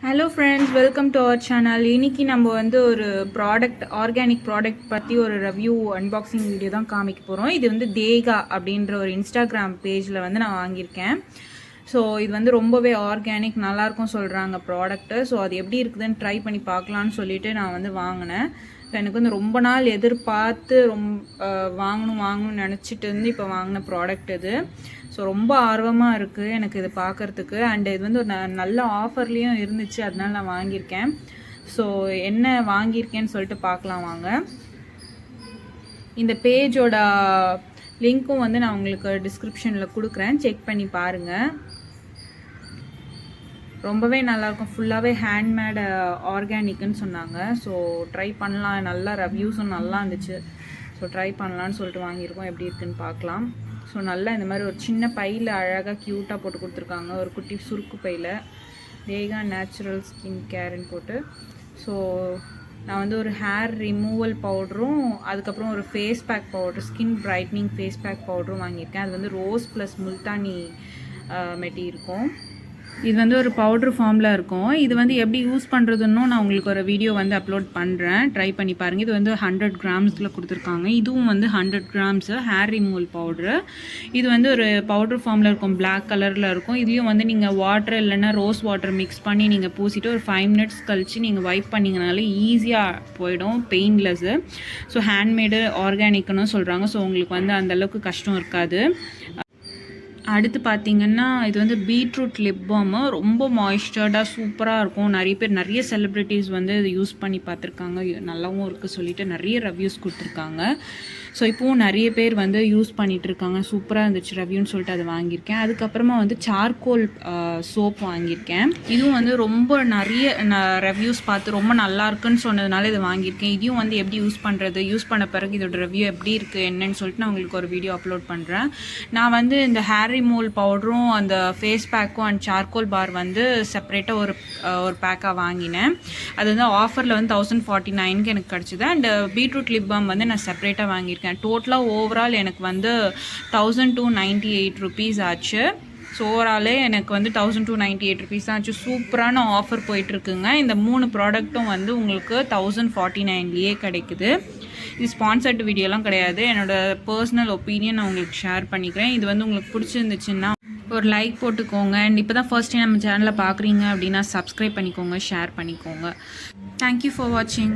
Hello friends, welcome to our channel. இன்னைக்கு நம்ம வந்து ஒரு ஆர்கானிக் ப்ராடக்ட் பற்றி ஒரு ரிவ்யூ அன்பாக்சிங் வீடியோ தான் காமிக்க போகிறோம். இது வந்து தேகா அப்படின்ற ஒரு இன்ஸ்டாகிராம் பேஜில் வந்து நான் வாங்கியிருக்கேன். ஸோ இது வந்து ரொம்பவே ஆர்கானிக் நல்லாயிருக்கும் சொல்கிறாங்க ப்ராடக்ட்டு. ஸோ அது எப்படி இருக்குதுன்னு ட்ரை பண்ணி பார்க்கலான்னு சொல்லிட்டு நான் வந்து வாங்கினேன். எனக்கு வந்து ரொம்ப நாள் எதிர்பார்த்து வாங்கணும்னு நினச்சிட்டு இருந்து இப்போ வாங்கின ப்ராடக்ட் இது. ஸோ ரொம்ப ஆர்வமாக இருக்குது எனக்கு இது பார்க்குறதுக்கு. அண்ட் இது வந்து ஒரு நல்ல ஆஃபர்லேயும் இருந்துச்சு, அதனால நான் வாங்கியிருக்கேன். ஸோ என்ன வாங்கியிருக்கேன்னு சொல்லிட்டு பார்க்கலாம் வாங்க. இந்த பேஜோட லிங்க்கும் வந்து நான் உங்களுக்கு டிஸ்கிரிப்ஷனில் கொடுக்குறேன், செக் பண்ணி பாருங்கள். ரொம்பவே நல்லாயிருக்கும், ஃபுல்லாகவே ஹேண்ட்மேட் ஆர்கானிக்குன்னு சொன்னாங்க. ஸோ ட்ரை பண்ணலாம், நல்லா ரிவ்யூஸும் நல்லா இருந்துச்சு. ஸோ ட்ரை பண்ணலான்னு சொல்லிட்டு வாங்கியிருக்கோம், எப்படி இருக்குன்னு பார்க்கலாம். ஸோ நல்லா இந்த மாதிரி ஒரு சின்ன பையில் அழகாக க்யூட்டாக போட்டு கொடுத்துருக்காங்க, ஒரு குட்டி சுருக்கு பையில் தேகா நேச்சுரல் ஸ்கின் கேர்ன்னு போட்டு. ஸோ நான் வந்து ஒரு ஹேர் ரிமூவல் பவுடரும் அதுக்கப்புறம் ஒரு face pack powder, skin brightening face pack பவுடரும் வாங்கியிருக்கேன். அது வந்து ரோஸ் ப்ளஸ் முல்தானி மெட்டி இருக்கும். இது வந்து ஒரு பவுட்ரு ஃபார்மில் இருக்கும். இது வந்து எப்படி யூஸ் பண்ணுறதுன்னு நான் உங்களுக்கு ஒரு வீடியோ வந்து அப்லோட் பண்ணுறேன், ட்ரை பண்ணி பாருங்கள். இது வந்து 100 கிராம்ஸில் கொடுத்துருக்காங்க. இதுவும் வந்து 100 கிராம்ஸு ஹேர் ரிமூவல் பவுட்ரு. இது வந்து ஒரு பவுட்ரு ஃபார்மில் இருக்கும், பிளாக் கலரில் இருக்கும். இதுலேயும் வந்து நீங்கள் வாட்டர் இல்லைன்னா ரோஸ் வாட்டர் மிக்ஸ் பண்ணி நீங்கள் பூசிட்டு ஒரு 5 மினிட்ஸ் கழித்து நீங்கள் வைப் பண்ணிங்கனால ஈஸியாக போயிடும், பெயின்லெஸ்ஸு. ஸோ ஹேண்ட்மேடு ஆர்கானிக்னு சொல்கிறாங்க. ஸோ உங்களுக்கு வந்து அந்தளவுக்கு கஷ்டம் இருக்காது. அடுத்து பார்த்திங்கன்னா இது வந்து பீட்ரூட் லிப்பாமு, ரொம்ப மாய்ஸ்சர்டாக சூப்பராக இருக்கும். நிறைய செலிப்ரிட்டிஸ் வந்து இது யூஸ் பண்ணி பார்த்துருக்காங்க, நல்லாவும் இருக்குது சொல்லிட்டு நிறைய ரிவ்யூஸ் கொடுத்துருக்காங்க. ஸோ இப்போவும் நிறைய பேர் வந்து யூஸ் பண்ணிகிட்ருக்காங்க, சூப்பராக இருந்துச்சு ரிவ்யூன்னு சொல்லிட்டு அதை வாங்கியிருக்கேன். அதுக்கப்புறமா வந்து சார்கோல் சோப் வாங்கியிருக்கேன். இதுவும் வந்து ரொம்ப நிறைய ரிவ்யூஸ் பார்த்து ரொம்ப நல்லா இருக்குன்னு சொன்னதுனால இதை வாங்கியிருக்கேன். இதையும் வந்து எப்படி யூஸ் பண்ணுறது, யூஸ் பண்ண பிறகு இதோட ரிவ்யூ எப்படி இருக்குது என்னன்னு சொல்லிட்டு நான் உங்களுக்கு ஒரு வீடியோ அப்லோட் பண்ணுறேன். நான் வந்து இந்த ஹேர் ரிமூவல் பவுடரும் அந்த ஃபேஸ் பேக்கும் அண்ட் சார்கோல் பார் வந்து செப்பரேட்டாக ஒரு பேக்காக வாங்கினேன். அது வந்து ஆஃபரில் வந்து 1049க்கு எனக்கு கிடச்சிது. அண்ட் பீட்ரூட் லிப் பாம் வந்து நான் செப்பரேட்டாக வாங்கியிருக்கேன். டோட்டலாக ஓவரால் எனக்கு வந்து 1298 ருபீஸ் ஆச்சு. ஸோ ஓவராலே எனக்கு வந்து 1298 ருபீஸ் தான் ஆச்சு. சூப்பரான ஆஃபர் போயிட்டுருக்குங்க. இந்த 3 ப்ராடக்ட்டும் வந்து உங்களுக்கு 1049லேயே கிடைக்குது. இது ஸ்பான்சர்ட் வீடியோலாம் கிடையாது, என்னோடய பர்சனல் ஒப்பீனியன் நான் உங்களுக்கு ஷேர் பண்ணிக்கிறேன். இது வந்து உங்களுக்கு பிடிச்சிருந்துச்சுன்னா ஒரு லைக் போட்டுக்கோங்க. அண்ட் இப்போ தான் ஃபர்ஸ்ட் டைம் நம்ம சேனலை பார்க்குறீங்க அப்படின்னா சப்ஸ்கிரைப் பண்ணிக்கோங்க, ஷேர் பண்ணிக்கோங்க. தேங்க்யூ ஃபார் வாட்சிங்.